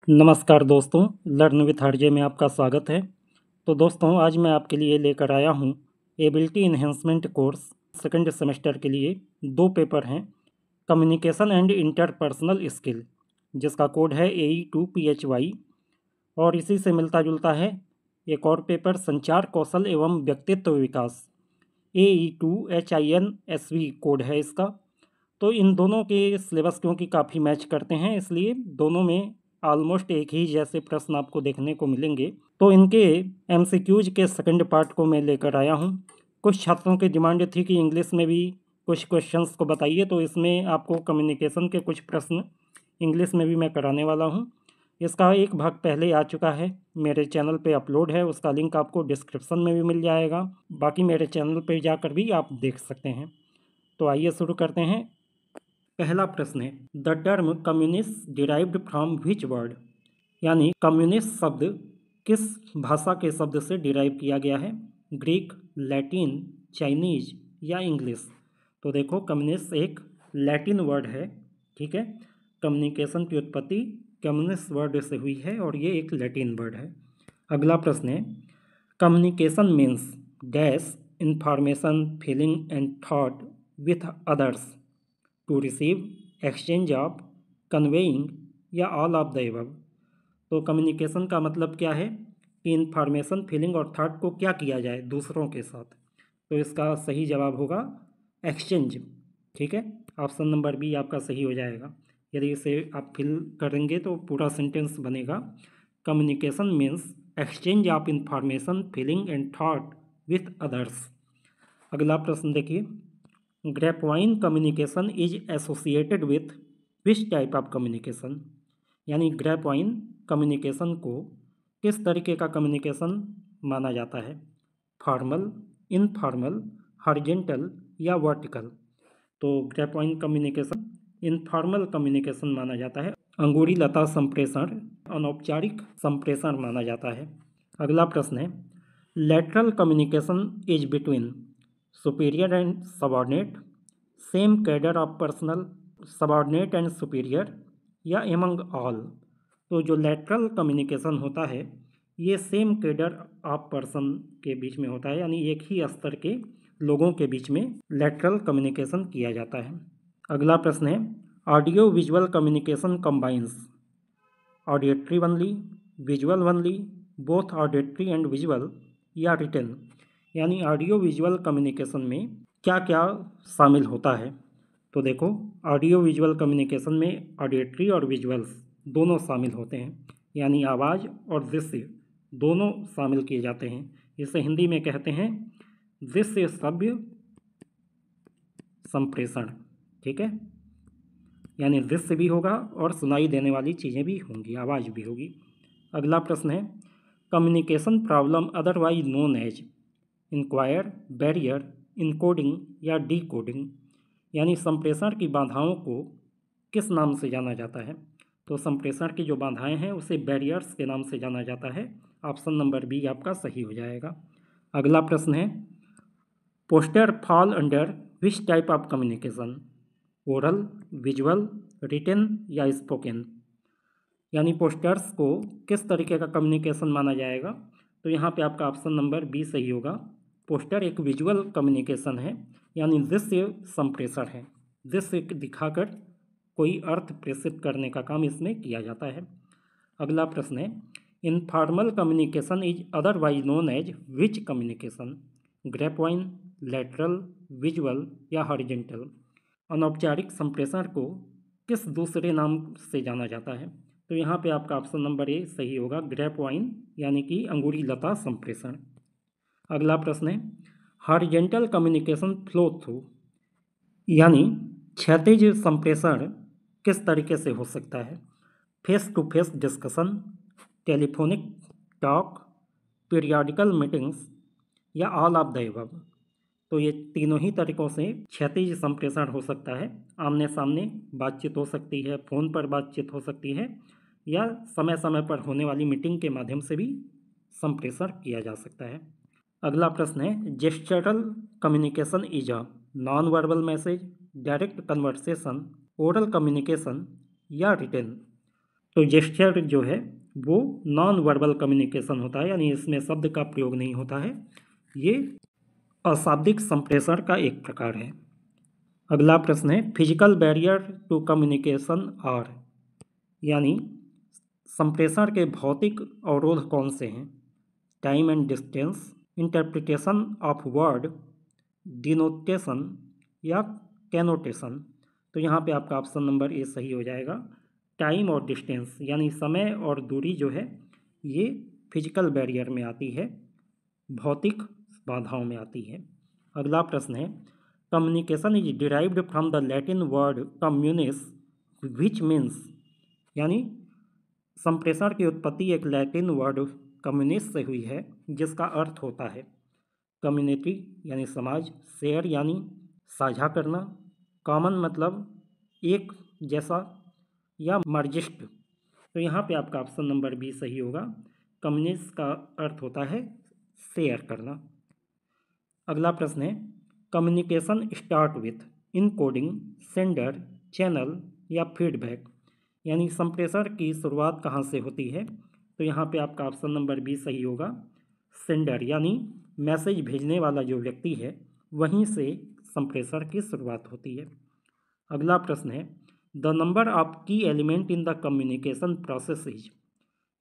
नमस्कार दोस्तों, learn with RJ में आपका स्वागत है। तो दोस्तों, आज मैं आपके लिए लेकर आया हूँ ability enhancement course second semester के लिए। दो पेपर हैं, कम्युनिकेशन एंड इंटरपर्सनल स्किल, जिसका कोड है AE2PHY, और इसी से मिलता जुलता है एक और पेपर, संचार कौशल एवं व्यक्तित्व विकास, AE2HINSV कोड है इसका। तो इन दोनों के सिलेबस क्योंकि काफ़ी मैच करते हैं, इसलिए दोनों में ऑलमोस्ट एक ही जैसे प्रश्न आपको देखने को मिलेंगे। तो इनके MCQs के सेकंड पार्ट को मैं लेकर आया हूँ। कुछ छात्रों की डिमांड थी कि इंग्लिश में भी कुछ क्वेश्चंस को बताइए, तो इसमें आपको कम्युनिकेशन के कुछ प्रश्न इंग्लिश में भी मैं कराने वाला हूँ। इसका एक भाग पहले आ चुका है, मेरे चैनल पे अपलोड है, उसका लिंक आपको डिस्क्रिप्शन में भी मिल जाएगा। बाकी मेरे चैनल पे जाकर भी आप देख सकते हैं। तो आइए शुरू करते हैं। पहला प्रश्न है, the term communist derived from which word, यानी कम्युनिस्ट शब्द किस भाषा के शब्द से डिराइव किया गया है? ग्रीक, लैटिन, चाइनीज या इंग्लिश? तो देखो, कम्युनिस्ट एक लैटिन वर्ड है, ठीक है। कम्युनिकेशन की उत्पत्ति कम्युनिस्ट वर्ड से हुई है और ये एक लैटिन वर्ड है। अगला प्रश्न है, communication means dash information, feeling and thought with others to receive, exchange of, conveying या ऑल ऑफ द एबव। तो कम्युनिकेशन का मतलब क्या है कि इंफॉर्मेशन, फीलिंग और थॉट को क्या किया जाए दूसरों के साथ। तो इसका सही जवाब होगा एक्सचेंज, ठीक है। ऑप्शन नंबर बी आपका सही हो जाएगा। यदि इसे आप फिल करेंगे तो पूरा सेंटेंस बनेगा, communication means exchange of information, feeling and thought with others. अगला प्रश्न देखिए, grapevine communication is associated with which type of communication, यानी ग्रेपवाइन कम्युनिकेशन को किस तरीके का कम्युनिकेशन माना जाता है? फॉर्मल, इनफॉर्मल, हॉरिजॉन्टल या वर्टिकल? तो ग्रेपवाइन कम्युनिकेशन इनफॉर्मल कम्युनिकेशन माना जाता है। अंगूरी लता संप्रेषण अनौपचारिक संप्रेषण माना जाता है। अगला प्रश्न है, lateral communication is between superior and subordinate, same cadre of personal, subordinate and superior या एमंग ऑल? तो जो लेटरल कम्युनिकेशन होता है ये सेम कैडर ऑफ पर्सन के बीच में होता है, यानी एक ही स्तर के लोगों के बीच में लेटरल कम्युनिकेशन किया जाता है। अगला प्रश्न है, audio visual communication combines auditory only, visual only, both auditory and visual या रिटन? यानी ऑडियो विजुअल कम्युनिकेशन में क्या क्या शामिल होता है? तो देखो, ऑडियो विजुअल कम्युनिकेशन में ऑडियट्री और विजुअल्स दोनों शामिल होते हैं, यानी आवाज़ और दृश्य दोनों शामिल किए जाते हैं। इसे हिंदी में कहते हैं दृश्य श्रव्य संप्रेषण, ठीक है। यानी दृश्य भी होगा और सुनाई देने वाली चीज़ें भी होंगी, आवाज़ भी होगी। अगला प्रश्न है, communication problem otherwise known as inquire, barrier, encoding या डीकोडिंग? यानी संप्रेषण की बाधाओं को किस नाम से जाना जाता है? तो संप्रेषण की जो बाधाएं हैं उसे बैरियर्स के नाम से जाना जाता है। ऑप्शन नंबर बी आपका सही हो जाएगा। अगला प्रश्न है, poster fall under which type of communication, oral, visual, written या स्पोकन? यानी पोस्टर्स को किस तरीके का कम्युनिकेशन माना जाएगा? तो यहाँ पे आपका ऑप्शन नंबर बी सही होगा। पोस्टर एक विजुअल कम्युनिकेशन है, यानी दृश्य संप्रेषण है, दृश्य दिखाकर कोई अर्थ प्रेषित करने का काम इसमें किया जाता है। अगला प्रश्न है, informal communication is otherwise known as which communication, grapevine, lateral, visual या हॉरिजॉन्टल? अनौपचारिक संप्रेषण को किस दूसरे नाम से जाना जाता है? तो यहाँ पे आपका ऑप्शन नंबर ए सही होगा, ग्रेपवाइन यानी कि अंगूरी लता संप्रेषण। अगला प्रश्न है, हॉरिजॉन्टल कम्युनिकेशन फ्लो थ्रू, यानी क्षैतिज संप्रेषण किस तरीके से हो सकता है? Face to face discussion, telephonic talk, periodical meetings या ऑल ऑफ द एबव? तो ये तीनों ही तरीक़ों से क्षैतिज संप्रेषण हो सकता है। आमने सामने बातचीत हो सकती है, फ़ोन पर बातचीत हो सकती है, या समय समय पर होने वाली मीटिंग के माध्यम से भी संप्रेषण किया जा सकता है। अगला प्रश्न है, gestural communication is a non verbal message, direct conversation, oral communication या रिटन? तो जेस्चर जो है वो नॉन वर्बल कम्युनिकेशन होता है, यानी इसमें शब्द का प्रयोग नहीं होता है। ये अशाब्दिक संप्रेषण का एक प्रकार है। अगला प्रश्न है physical barrier to communication are, यानी संप्रेषण के भौतिक अवरोध कौन से हैं? Time and distance, interpretation of word, denotation या कैनोटेशन। तो यहाँ पे आपका ऑप्शन नंबर ए सही हो जाएगा। टाइम और डिस्टेंस यानी समय और दूरी जो है ये फिजिकल बैरियर में आती है, भौतिक बाधाओं में आती है। अगला प्रश्न है communication is derived from the Latin word communis which means, यानी संप्रेषण की उत्पत्ति एक लैटिन वर्ड कम्युनिस्ट से हुई है जिसका अर्थ होता है कम्युनिटी यानी समाज, शेयर यानी साझा करना, कॉमन मतलब एक जैसा, या मर्जिस्ट। तो यहाँ पे आपका ऑप्शन नंबर बी सही होगा। कम्युनिस्ट का अर्थ होता है शेयर करना। अगला प्रश्न है communication start with encoding, sender, channel या फीडबैक, यानी संप्रेषण की शुरुआत कहाँ से होती है? तो यहाँ पे आपका ऑप्शन नंबर बी सही होगा। सेंडर यानी मैसेज भेजने वाला जो व्यक्ति है वहीं से संप्रेषण की शुरुआत होती है। अगला प्रश्न है द नंबर ऑफ की element in the communication process is,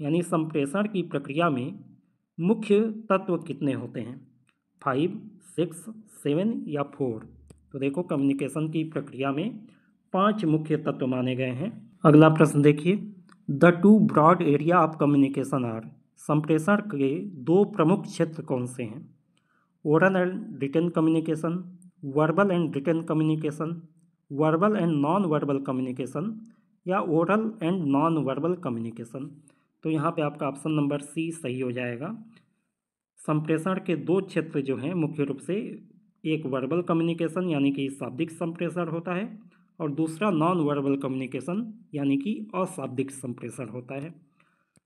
यानी संप्रेषण की प्रक्रिया में मुख्य तत्व कितने होते हैं? 5, 6, 7 या 4? तो देखो कम्युनिकेशन की प्रक्रिया में 5 मुख्य तत्व माने गए हैं। अगला प्रश्न देखिए the two broad area of communication are, संप्रेषण के 2 प्रमुख क्षेत्र कौन से हैं? Oral and written communication, verbal and written communication, verbal and non verbal communication या oral and non verbal communication. तो यहाँ पे आपका ऑप्शन नंबर सी सही हो जाएगा। संप्रेषण के 2 क्षेत्र जो हैं मुख्य रूप से, एक वर्बल कम्युनिकेशन यानी कि शाब्दिक संप्रेषण होता है और दूसरा नॉन वर्बल कम्युनिकेशन यानी कि अशाब्दिक संप्रेषण होता है।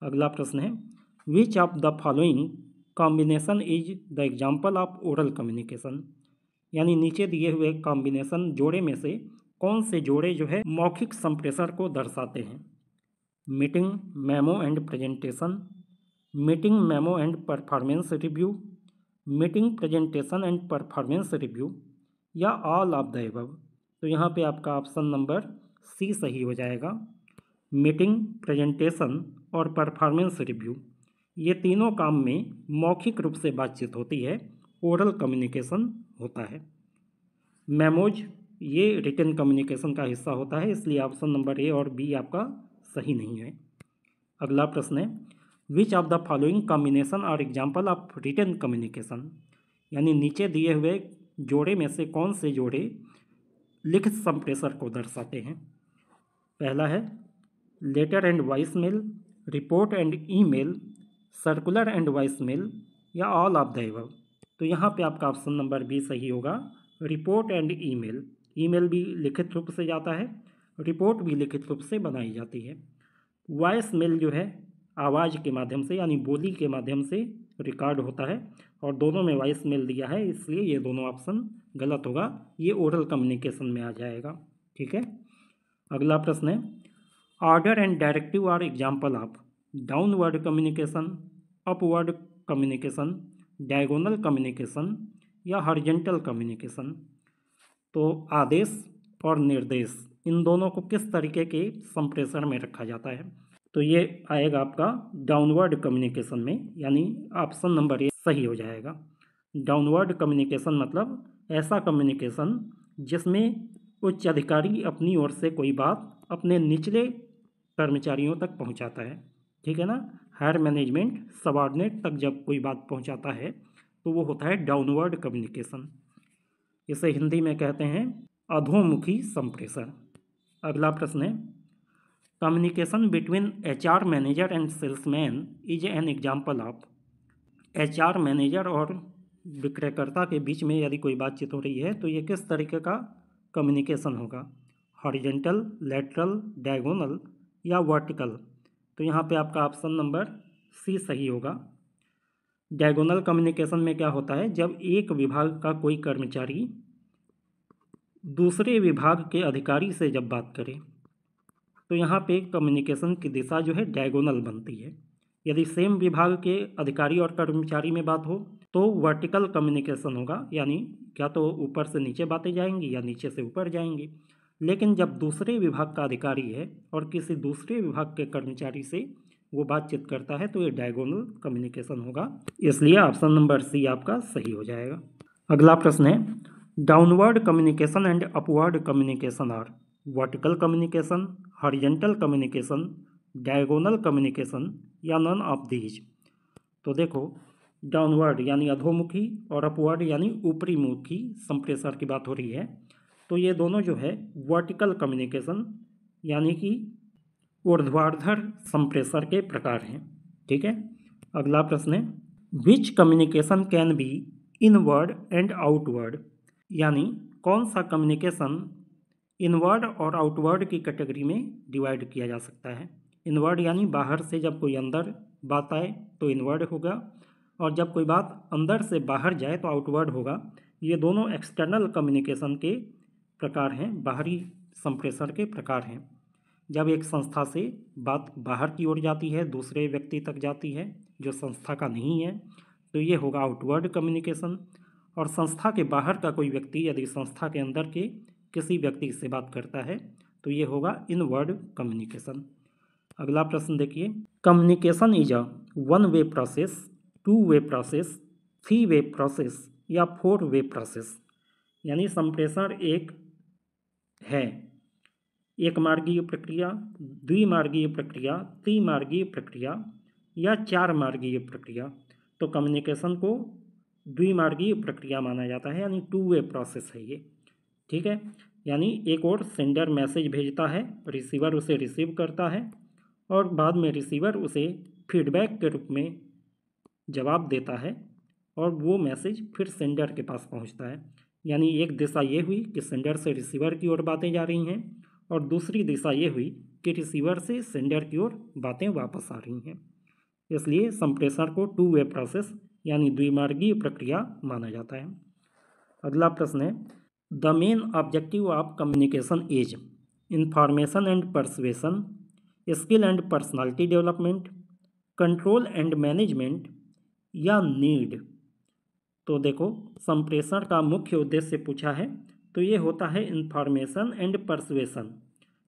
अगला प्रश्न है which of the following combination is the example of oral communication, यानी नीचे दिए हुए कॉम्बिनेशन जोड़े में से कौन से जोड़े जो है मौखिक संप्रेषण को दर्शाते हैं? Meeting, memo and presentation, meeting, memo and performance review, meeting, presentation and performance review या ऑल ऑफ द एबव। तो यहाँ पे आपका ऑप्शन नंबर सी सही हो जाएगा। मीटिंग, प्रेजेंटेशन और परफॉर्मेंस रिव्यू ये तीनों काम में मौखिक रूप से बातचीत होती है, ओरल कम्युनिकेशन होता है। मेमोज ये रिटन कम्युनिकेशन का हिस्सा होता है, इसलिए ऑप्शन नंबर ए और बी आपका सही नहीं है। अगला प्रश्न है which of the following combination और एग्जाम्पल ऑफ रिटन कम्युनिकेशन, यानी नीचे दिए हुए जोड़े में से कौन से जोड़े लिखित संप्रेषण को दर्शाते हैं? पहला है letter and voice mail, report and email, circular and voice mail या ऑल ऑफ द एबव। तो यहाँ पे आपका ऑप्शन नंबर बी सही होगा। रिपोर्ट एंड ईमेल, ईमेल भी लिखित रूप से जाता है, रिपोर्ट भी लिखित रूप से बनाई जाती है। वॉइस मेल जो है आवाज़ के माध्यम से यानी बोली के माध्यम से रिकॉर्ड होता है और दोनों में वॉइस मेल दिया है, इसलिए ये दोनों ऑप्शन गलत होगा, ये ओरल कम्युनिकेशन में आ जाएगा। ठीक है। अगला प्रश्न है order and directive are example of downward communication, upward communication, diagonal communication या हॉरिजॉन्टल कम्युनिकेशन। तो आदेश और निर्देश इन दोनों को किस तरीके के संप्रेषण में रखा जाता है? तो ये आएगा आपका डाउनवर्ड कम्युनिकेशन में, यानी ऑप्शन नंबर ए सही हो जाएगा। डाउनवर्ड कम्युनिकेशन मतलब ऐसा कम्युनिकेशन जिसमें उच्च अधिकारी अपनी ओर से कोई बात अपने निचले कर्मचारियों तक पहुंचाता है। ठीक है ना। हायर मैनेजमेंट सबऑर्डिनेट तक जब कोई बात पहुंचाता है तो वो होता है डाउनवर्ड कम्युनिकेशन। इसे हिंदी में कहते हैं अधोमुखी संप्रेषण। अगला प्रश्न है communication between HR manager and salesman is an example of. HR manager और विक्रयकर्ता के बीच में यदि कोई बातचीत हो रही है तो ये किस तरीके का कम्युनिकेशन होगा? हॉरिजॉन्टल, लैटरल, डायगोनल या वर्टिकल। तो यहाँ पे आपका ऑप्शन नंबर सी सही होगा। डायगोनल कम्युनिकेशन में क्या होता है, जब एक विभाग का कोई कर्मचारी दूसरे विभाग के अधिकारी से जब बात करे तो यहाँ पे कम्युनिकेशन की दिशा जो है डायगोनल बनती है। यदि सेम विभाग के अधिकारी और कर्मचारी में बात हो तो वर्टिकल कम्युनिकेशन होगा, यानी क्या तो ऊपर से नीचे बातें जाएंगी या नीचे से ऊपर जाएंगी। लेकिन जब दूसरे विभाग का अधिकारी है और किसी दूसरे विभाग के कर्मचारी से वो बातचीत करता है तो ये डायगोनल कम्युनिकेशन होगा। इसलिए ऑप्शन नंबर सी आपका सही हो जाएगा। अगला प्रश्न है, downward communication and upward communication are vertical communication, horizontal communication, diagonal communication या नन ऑफ दीज। तो देखो, डाउनवर्ड यानी अधोमुखी और अपवर्ड यानी ऊपरी मुखी संप्रेषण की बात हो रही है। तो ये दोनों जो है वर्टिकल कम्युनिकेशन यानी कि ऊर्ध्वाधर संप्रेषण के प्रकार हैं। ठीक है। अगला प्रश्न है, which communication can be inward and outward, यानी कौन सा कम्युनिकेशन इनवर्ड और आउटवर्ड की कैटेगरी में डिवाइड किया जा सकता है। इनवर्ड यानी बाहर से जब कोई अंदर बात आए तो इनवर्ड होगा, और जब कोई बात अंदर से बाहर जाए तो आउटवर्ड होगा। ये दोनों एक्सटर्नल कम्युनिकेशन के प्रकार हैं, बाहरी संप्रेषण के प्रकार हैं। जब एक संस्था से बात बाहर की ओर जाती है, दूसरे व्यक्ति तक जाती है जो संस्था का नहीं है, तो ये होगा आउटवर्ड कम्युनिकेशन। और संस्था के बाहर का कोई व्यक्ति यदि संस्था के अंदर के किसी व्यक्ति से बात करता है तो ये होगा इनवर्ड कम्युनिकेशन। अगला प्रश्न देखिए, communication is a one way process, two way process, three way process या फोर वे प्रोसेस, यानी संप्रेषण एक है, एक मार्गीय प्रक्रिया, द्विमार्गीय प्रक्रिया, त्रिमार्गीय प्रक्रिया या चार मार्गीय प्रक्रिया। तो कम्युनिकेशन को द्विमार्गीय प्रक्रिया माना जाता है, यानी टू वे प्रोसेस है ये। ठीक है। यानी एक और सेंडर मैसेज भेजता है, रिसीवर उसे रिसीव करता है और बाद में रिसीवर उसे फीडबैक के रूप में जवाब देता है और वो मैसेज फिर सेंडर के पास पहुंचता है। यानी एक दिशा ये हुई कि सेंडर से रिसीवर की ओर बातें जा रही हैं और दूसरी दिशा ये हुई कि रिसीवर से सेंडर की ओर बातें वापस आ रही हैं। इसलिए संप्रेषण को टू वे प्रोसेस यानी द्विमार्गीय प्रक्रिया माना जाता है। अगला प्रश्न है, the main objective of communication is information and persuasion, skill and personality development, control and management या नीड। तो देखो, संप्रेषण का मुख्य उद्देश्य पूछा है तो ये होता है इंफॉर्मेशन एंड परसुएशन,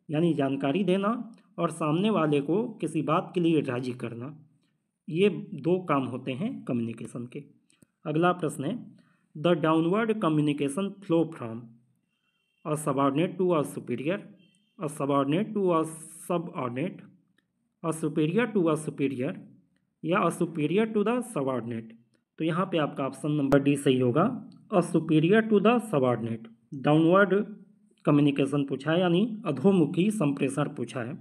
यानी जानकारी देना और सामने वाले को किसी बात के लिए राजी करना। ये दो काम होते हैं कम्युनिकेशन के। अगला प्रश्न है, the downward communication flow from a subordinate to a superior, a subordinate to a subordinate, a superior to a superior या a superior to the subordinate. तो यहाँ पे आपका ऑप्शन नंबर डी सही होगा, a superior to the subordinate. Downward communication पूछा है, यानी अधोमुखी संप्रेषण पूछा है,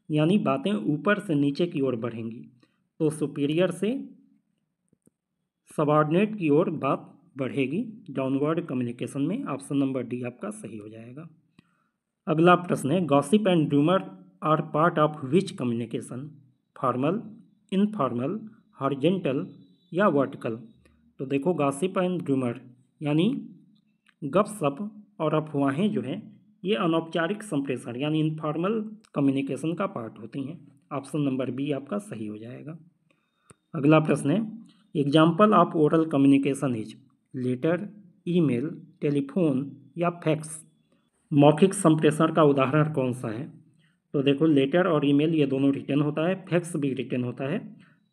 यानी बातें ऊपर से नीचे की ओर बढ़ेंगी। तो सुपीरियर से सबऑर्डिनेट की ओर बात बढ़ेगी डाउनवर्ड कम्युनिकेशन में। ऑप्शन नंबर डी आपका सही हो जाएगा। अगला प्रश्न है, gossip and rumour are part of which communication, formal, informal, horizontal या वर्टिकल। तो देखो, गॉसिप एंड रूमर यानी गपशप और अफवाहें जो हैं ये अनौपचारिक संप्रेषण यानी इनफॉर्मल कम्युनिकेशन का पार्ट होती हैं। ऑप्शन नंबर बी आपका सही हो जाएगा। अगला प्रश्न है, example of oral communication is letter, email, telephone या फैक्स। मौखिक संप्रेषण का उदाहरण कौन सा है। तो देखो, लेटर और ईमेल ये दोनों रिटन होता है, फैक्स भी रिटन होता है।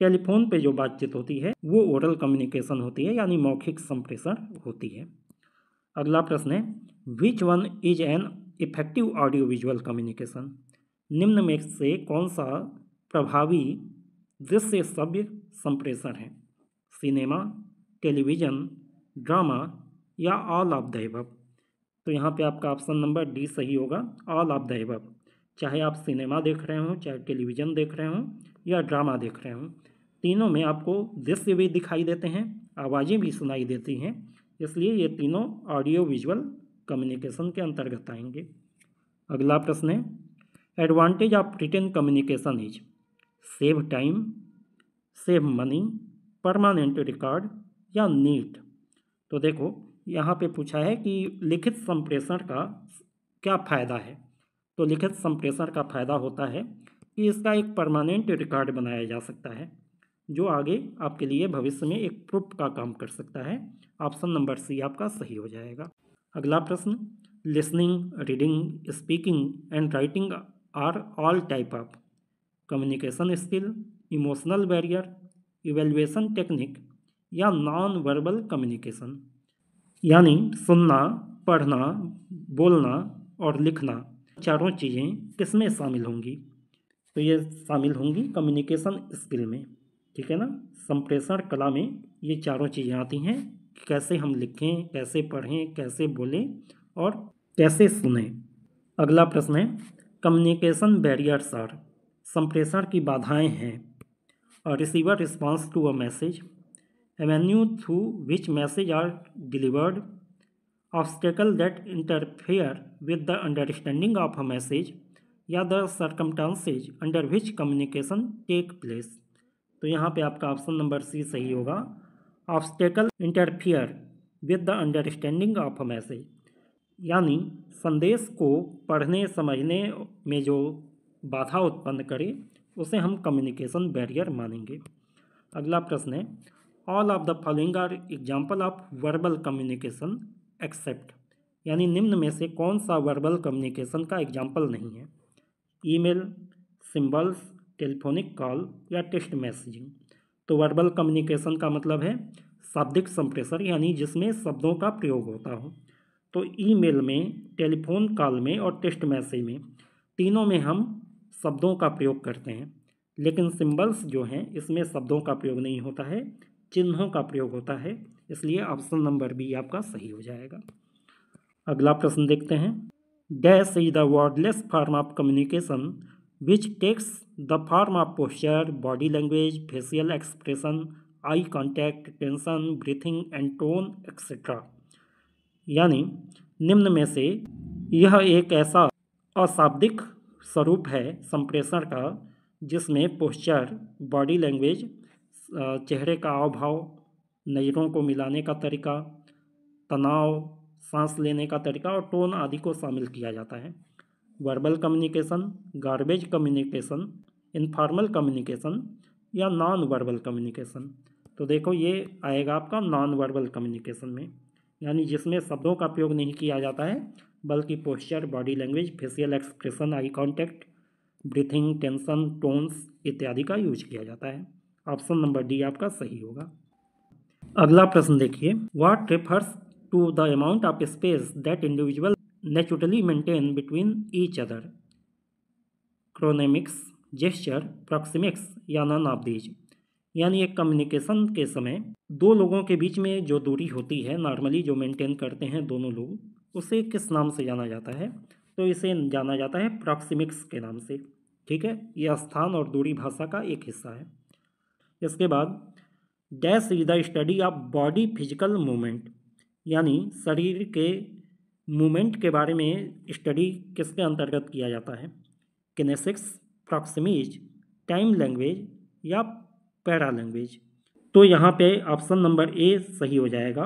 टेलीफोन पे जो बातचीत होती है वो ओरल कम्युनिकेशन होती है, यानी मौखिक संप्रेषण होती है। अगला प्रश्न है, which one is an effective audio visual communication. निम्न में से कौन सा प्रभावी दृश्य श्रव्य संप्रेषण है। सिनेमा, टेलीविज़न, ड्रामा या ऑल ऑफ द एबव। तो यहाँ पे आपका ऑप्शन नंबर डी सही होगा, ऑल ऑफ द एबव। चाहे आप सिनेमा देख रहे हों, चाहे टेलीविज़न देख रहे हों या ड्रामा देख रहे हों, तीनों में आपको दृश्य भी दिखाई देते हैं, आवाज़ें भी सुनाई देती हैं, इसलिए ये तीनों ऑडियो विजुअल कम्युनिकेशन के अंतर्गत आएंगे। अगला प्रश्न है, advantage of written communication is save time, save money, permanent record या नीट। तो देखो, यहाँ पे पूछा है कि लिखित संप्रेषण का क्या फ़ायदा है। तो लिखित संप्रेषण का फायदा होता है कि इसका एक परमानेंट रिकॉर्ड बनाया जा सकता है जो आगे आपके लिए भविष्य में एक प्रूफ का काम कर सकता है। ऑप्शन नंबर सी आपका सही हो जाएगा। अगला प्रश्न, listening, reading, speaking and writing are all type of communication skill, emotional barrier, evaluation technique या नॉन वर्बल कम्युनिकेशन। यानी सुनना, पढ़ना, बोलना और लिखना चारों चीज़ें किस में शामिल होंगी? तो ये शामिल होंगी कम्युनिकेशन स्किल में, ठीक है ना। संप्रेषण कला में ये चारों चीज़ें आती हैं कि कैसे हम लिखें, कैसे पढ़ें, कैसे बोलें और कैसे सुनें। अगला प्रश्न है, कम्युनिकेशन बैरियर्स आर, संप्रेषण की बाधाएं हैं। Receiver response to a message, avenue through which message are delivered, obstacle that interfere with the understanding of a message या the circumstances under which communication take place. तो यहाँ पे आपका ऑप्शन नंबर सी सही होगा। Obstacle interfere with the understanding of a message, यानी संदेश को पढ़ने समझने में जो बाधा उत्पन्न करे उसे हम कम्युनिकेशन बैरियर मानेंगे। अगला प्रश्न है, all of the following are example of verbal communication except, यानी निम्न में से कौन सा वर्बल कम्युनिकेशन का एग्जाम्पल नहीं है? ईमेल, सिंबल्स, टेलीफोनिक कॉल या टेक्स्ट मैसेजिंग। तो वर्बल कम्युनिकेशन का मतलब है शाब्दिक संप्रेषण, यानी जिसमें शब्दों का प्रयोग होता हो। तो ईमेल में, टेलीफोन कॉल में और टेक्स्ट मैसेज में, तीनों में हम शब्दों का प्रयोग करते हैं। लेकिन सिंबल्स जो हैं इसमें शब्दों का प्रयोग नहीं होता है, चिन्हों का प्रयोग होता है। इसलिए ऑप्शन नंबर बी आपका सही हो जाएगा। अगला प्रश्न देखते हैं, dash is the wordless form of communication which takes the form of posture, body language, facial expression, eye contact, tension, breathing and tone etcetera. यानी निम्न में से यह एक ऐसा अशाब्दिक स्वरूप है संप्रेषण का जिसमें पोस्चर, बॉडी लैंग्वेज, चेहरे का हाव भाव, नज़रों को मिलाने का तरीका, तनाव, सांस लेने का तरीका और टोन आदि को शामिल किया जाता है। Verbal communication, garbage communication, informal communication या नॉन वर्बल कम्युनिकेशन। तो देखो ये आएगा आपका नॉन वर्बल कम्युनिकेशन में, यानी जिसमें शब्दों का प्रयोग नहीं किया जाता है बल्कि posture, body language, facial expression, eye contact, breathing, tension, tones इत्यादि का यूज किया जाता है। ऑप्शन नंबर डी आपका सही होगा। अगला प्रश्न देखिए, what refers to the amount of space that individual naturally maintain between each other, chronemics, gesture, proxemics या नन ऑफ दीज। यानी एक कम्युनिकेशन के समय दो लोगों के बीच में जो दूरी होती है नॉर्मली जो मेंटेन करते हैं दोनों लोग, उसे किस नाम से जाना जाता है? तो इसे जाना जाता है प्रॉक्सिमिक्स के नाम से, ठीक है। यह स्थान और दूरी भाषा का एक हिस्सा है। इसके बाद dash is the study of body physical movement, यानी शरीर के मूवमेंट के बारे में स्टडी किसके अंतर्गत किया जाता है? किनेसिक्स, प्रॉक्सिमिक्स, टाइम लैंग्वेज या पैरा लैंग्वेज। तो यहाँ पे ऑप्शन नंबर ए सही हो जाएगा।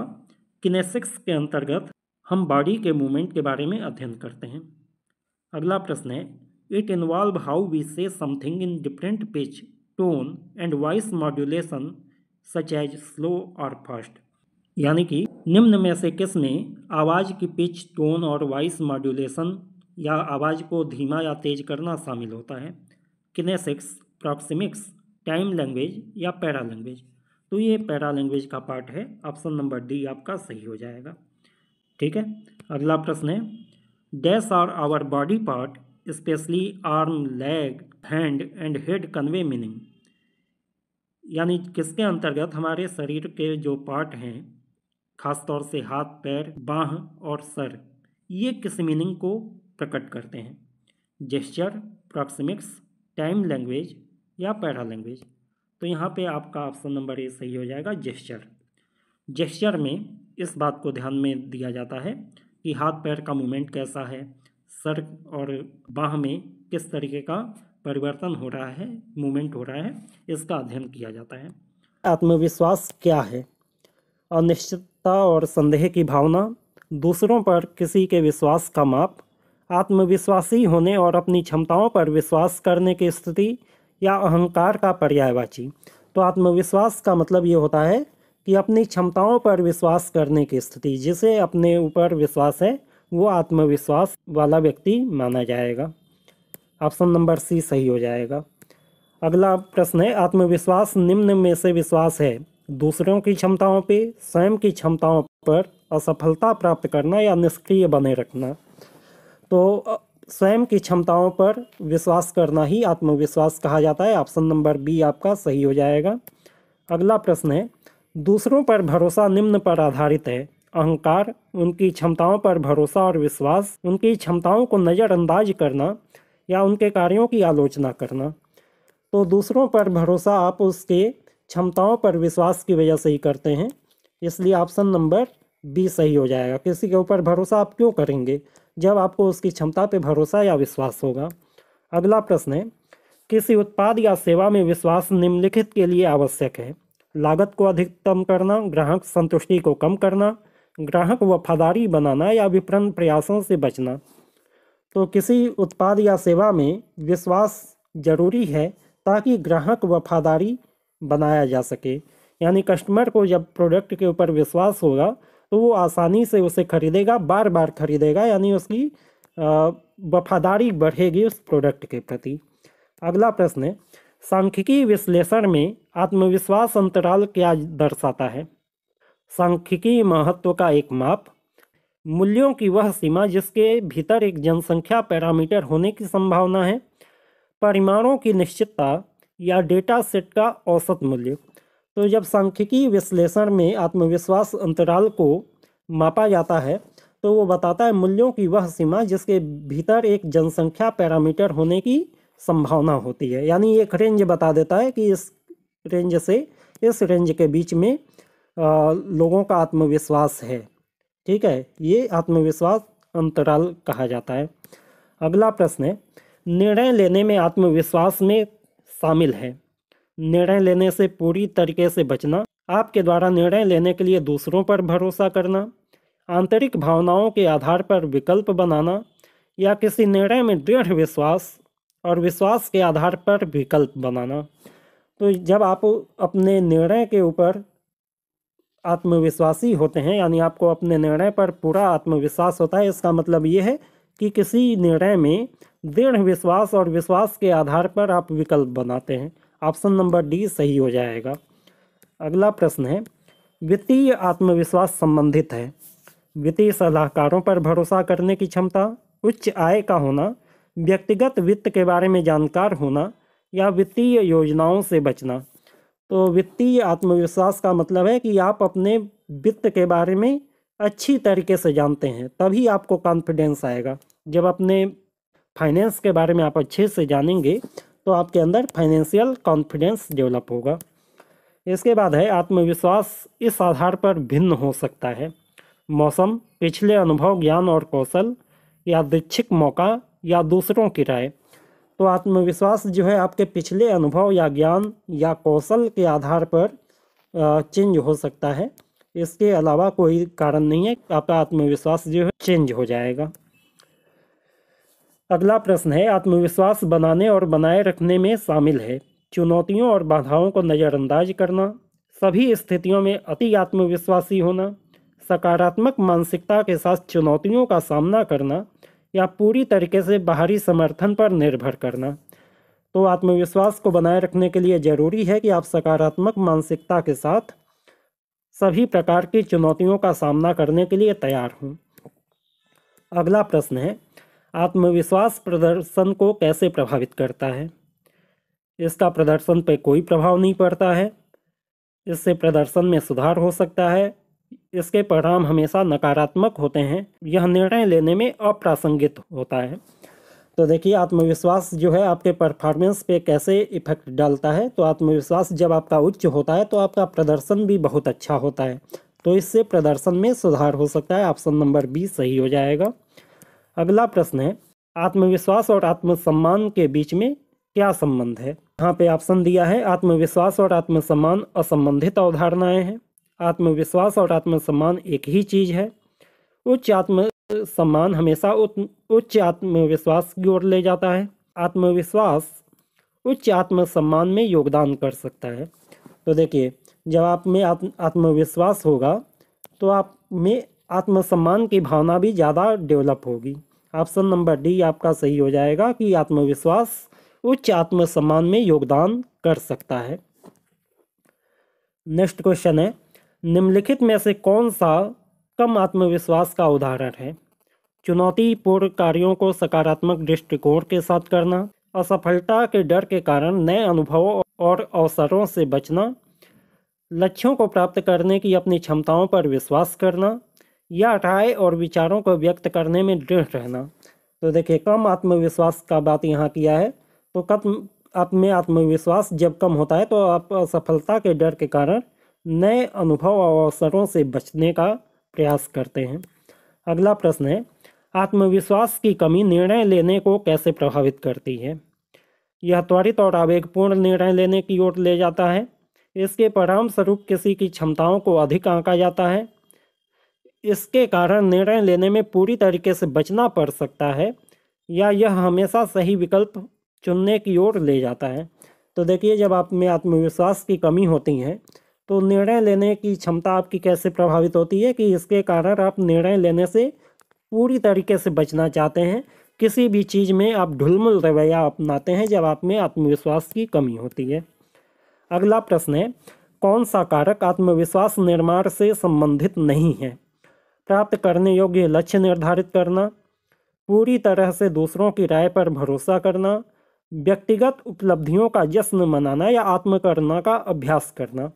किनेसिक्स के अंतर्गत हम बॉडी के मूवमेंट के बारे में अध्ययन करते हैं। अगला प्रश्न है, it involve how we say something in different pitch, tone and voice modulation such as slow और फास्ट। यानी कि निम्न में से किस में आवाज़ की पिच, टोन और वॉइस मॉड्यूलेशन या आवाज़ को धीमा या तेज करना शामिल होता है? किनेसिक्स, प्रॉक्सिमिक्स, टाइम लैंग्वेज या पैरा लैंग्वेज। तो ये पैरा लैंग्वेज का पार्ट है। ऑप्शन नंबर डी आपका सही हो जाएगा, ठीक है। अगला प्रश्न है, dash are our body part specially arm, leg, hand and head convey meaning. यानी किसके अंतर्गत हमारे शरीर के जो पार्ट हैं, खासतौर से हाथ, पैर, बाह और सर, ये किस मीनिंग को प्रकट करते हैं? जेस्चर, प्रॉक्सिमिक्स, टाइम लैंग्वेज या पैरा लैंग्वेज। तो यहाँ पे आपका ऑप्शन नंबर ए सही हो जाएगा, जेस्चर। जेस्चर में इस बात को ध्यान में दिया जाता है कि हाथ पैर का मूवमेंट कैसा है, सर और बाह में किस तरीके का परिवर्तन हो रहा है, मूवमेंट हो रहा है, इसका अध्ययन किया जाता है। आत्मविश्वास क्या है? अनिश्चितता और संदेह की भावना, दूसरों पर किसी के विश्वास का माप, आत्मविश्वासी होने और अपनी क्षमताओं पर विश्वास करने की स्थिति या अहंकार का पर्यायवाची। तो आत्मविश्वास का मतलब ये होता है कि अपनी क्षमताओं पर विश्वास करने की स्थिति, जिसे अपने ऊपर विश्वास है वो आत्मविश्वास वाला व्यक्ति माना जाएगा। ऑप्शन नंबर सी सही हो जाएगा। अगला प्रश्न है, आत्मविश्वास निम्न में से विश्वास है: दूसरों की क्षमताओं पे, स्वयं की क्षमताओं पर असफलता प्राप्त करना या निष्क्रिय बने रखना। तो स्वयं की क्षमताओं पर विश्वास करना ही आत्मविश्वास कहा जाता है। ऑप्शन नंबर बी आपका सही हो जाएगा। अगला प्रश्न है, दूसरों पर भरोसा निम्न पर आधारित है: अहंकार, उनकी क्षमताओं पर भरोसा और विश्वास, उनकी क्षमताओं को नज़रअंदाज करना या उनके कार्यों की आलोचना करना। तो दूसरों पर भरोसा आप उसके क्षमताओं पर विश्वास की वजह से ही करते हैं, इसलिए ऑप्शन नंबर बी सही हो जाएगा। किसी के ऊपर भरोसा आप क्यों करेंगे? जब आपको उसकी क्षमता पे भरोसा या विश्वास होगा। अगला प्रश्न है, किसी उत्पाद या सेवा में विश्वास निम्नलिखित के लिए आवश्यक है: लागत को अधिकतम करना, ग्राहक संतुष्टि को कम करना, ग्राहक वफादारी बनाना या विपणन प्रयासों से बचना। तो किसी उत्पाद या सेवा में विश्वास जरूरी है ताकि ग्राहक वफादारी बनाया जा सके, यानी कस्टमर को जब प्रोडक्ट के ऊपर विश्वास होगा तो वो आसानी से उसे खरीदेगा, बार बार खरीदेगा, यानी उसकी वफादारी बढ़ेगी उस प्रोडक्ट के प्रति। अगला प्रश्न है, सांख्यिकी विश्लेषण में आत्मविश्वास अंतराल क्या दर्शाता है? सांख्यिकी महत्व का एक माप, मूल्यों की वह सीमा जिसके भीतर एक जनसंख्या पैरामीटर होने की संभावना है, परिमाणों की निश्चितता या डेटा सेट का औसत मूल्य। तो जब सांख्यिकी विश्लेषण में आत्मविश्वास अंतराल को मापा जाता है तो वो बताता है मूल्यों की वह सीमा जिसके भीतर एक जनसंख्या पैरामीटर होने की संभावना होती है, यानी एक रेंज बता देता है कि इस रेंज से इस रेंज के बीच में लोगों का आत्मविश्वास है। ठीक है, ये आत्मविश्वास अंतराल कहा जाता है। अगला प्रश्न है, निर्णय लेने में आत्मविश्वास में शामिल है: निर्णय लेने से पूरी तरीके से बचना, आपके द्वारा निर्णय लेने के लिए दूसरों पर भरोसा करना, आंतरिक भावनाओं के आधार पर विकल्प बनाना या किसी निर्णय में दृढ़ विश्वास और विश्वास के आधार पर विकल्प बनाना। तो जब आप अपने निर्णय के ऊपर आत्मविश्वासी होते हैं, यानी आपको अपने निर्णय पर पूरा आत्मविश्वास होता है, इसका मतलब ये है कि किसी निर्णय में दृढ़ विश्वास और विश्वास के आधार पर आप विकल्प बनाते हैं। ऑप्शन नंबर डी सही हो जाएगा। अगला प्रश्न है, वित्तीय आत्मविश्वास संबंधित है: वित्तीय सलाहकारों पर भरोसा करने की क्षमता, उच्च आय का होना, व्यक्तिगत वित्त के बारे में जानकार होना या वित्तीय योजनाओं से बचना। तो वित्तीय आत्मविश्वास का मतलब है कि आप अपने वित्त के बारे में अच्छी तरीके से जानते हैं, तभी आपको कॉन्फिडेंस आएगा। जब अपने फाइनेंस के बारे में आप अच्छे से जानेंगे तो आपके अंदर फाइनेंशियल कॉन्फिडेंस डेवलप होगा। इसके बाद है, आत्मविश्वास इस आधार पर भिन्न हो सकता है: मौसम, पिछले अनुभव, ज्ञान और कौशल, यादृच्छिक मौका या दूसरों की राय। तो आत्मविश्वास जो है आपके पिछले अनुभव या ज्ञान या कौशल के आधार पर चेंज हो सकता है, इसके अलावा कोई कारण नहीं है आपका आत्मविश्वास जो है चेंज हो जाएगा। अगला प्रश्न है, आत्मविश्वास बनाने और बनाए रखने में शामिल है: चुनौतियों और बाधाओं को नज़रअंदाज करना, सभी स्थितियों में अति आत्मविश्वासी होना, सकारात्मक मानसिकता के साथ चुनौतियों का सामना करना या पूरी तरीके से बाहरी समर्थन पर निर्भर करना। तो आत्मविश्वास को बनाए रखने के लिए ज़रूरी है कि आप सकारात्मक मानसिकता के साथ सभी प्रकार की चुनौतियों का सामना करने के लिए तैयार हों। अगला प्रश्न है, आत्मविश्वास प्रदर्शन को कैसे प्रभावित करता है? इसका प्रदर्शन पर कोई प्रभाव नहीं पड़ता है, इससे प्रदर्शन में सुधार हो सकता है, इसके परिणाम हमेशा नकारात्मक होते हैं, यह निर्णय लेने में अप्रासंगिक होता है। तो देखिए, आत्मविश्वास जो है आपके परफॉर्मेंस पे कैसे इफेक्ट डालता है। तो आत्मविश्वास जब आपका उच्च होता है तो आपका प्रदर्शन भी बहुत अच्छा होता है, तो इससे प्रदर्शन में सुधार हो सकता है। ऑप्शन नंबर बी सही हो जाएगा। अगला प्रश्न है, आत्मविश्वास और आत्मसम्मान के बीच में क्या संबंध है? यहाँ पे ऑप्शन दिया है, आत्मविश्वास और आत्मसम्मान असंबंधित अवधारणाएं हैं, आत्मविश्वास और आत्मसम्मान एक ही चीज़ है, उच्च आत्म सम्मान हमेशा उच्च आत्मविश्वास की ओर ले जाता है। आत्मविश्वास उच्च आत्मसम्मान में योगदान कर सकता है। तो देखिए, जब आप में आत्मविश्वास होगा तो आप में आत्मसम्मान की भावना भी ज़्यादा डेवलप होगी। ऑप्शन नंबर डी आपका सही हो जाएगा कि आत्मविश्वास उच्च आत्मसम्मान में योगदान कर सकता है। नेक्स्ट क्वेश्चन है, निम्नलिखित में से कौन सा कम आत्मविश्वास का उदाहरण है? चुनौतीपूर्ण कार्यों को सकारात्मक दृष्टिकोण के साथ करना, असफलता के डर के कारण नए अनुभवों और अवसरों से बचना, लक्ष्यों को प्राप्त करने की अपनी क्षमताओं पर विश्वास करना, या राय और विचारों को व्यक्त करने में दृढ़ रहना। तो देखिए, कम आत्मविश्वास का बात यहाँ किया है। तो कम आप में आत्मविश्वास जब कम होता है तो आप असफलता के डर के कारण नए अनुभव और अवसरों से बचने का प्रयास करते हैं। अगला प्रश्न है, आत्मविश्वास की कमी निर्णय लेने को कैसे प्रभावित करती है? यह त्वरित और आवेगपूर्ण निर्णय लेने की ओर ले जाता है। इसके परिणाम स्वरूप किसी की क्षमताओं को अधिक आंका जाता है। इसके कारण निर्णय लेने में पूरी तरीके से बचना पड़ सकता है, या यह हमेशा सही विकल्प चुनने की ओर ले जाता है। तो देखिए, जब आप में आत्मविश्वास की कमी होती है तो निर्णय लेने की क्षमता आपकी कैसे प्रभावित होती है कि इसके कारण आप निर्णय लेने से पूरी तरीके से बचना चाहते हैं। किसी भी चीज़ में आप ढुलमुल रवैया अपनाते हैं जब आप में आत्मविश्वास की कमी होती है। अगला प्रश्न है, कौन सा कारक आत्मविश्वास निर्माण से संबंधित नहीं है? प्राप्त करने योग्य लक्ष्य निर्धारित करना, पूरी तरह से दूसरों की राय पर भरोसा करना, व्यक्तिगत उपलब्धियों का जश्न मनाना, या आत्मकरुणा का अभ्यास करना।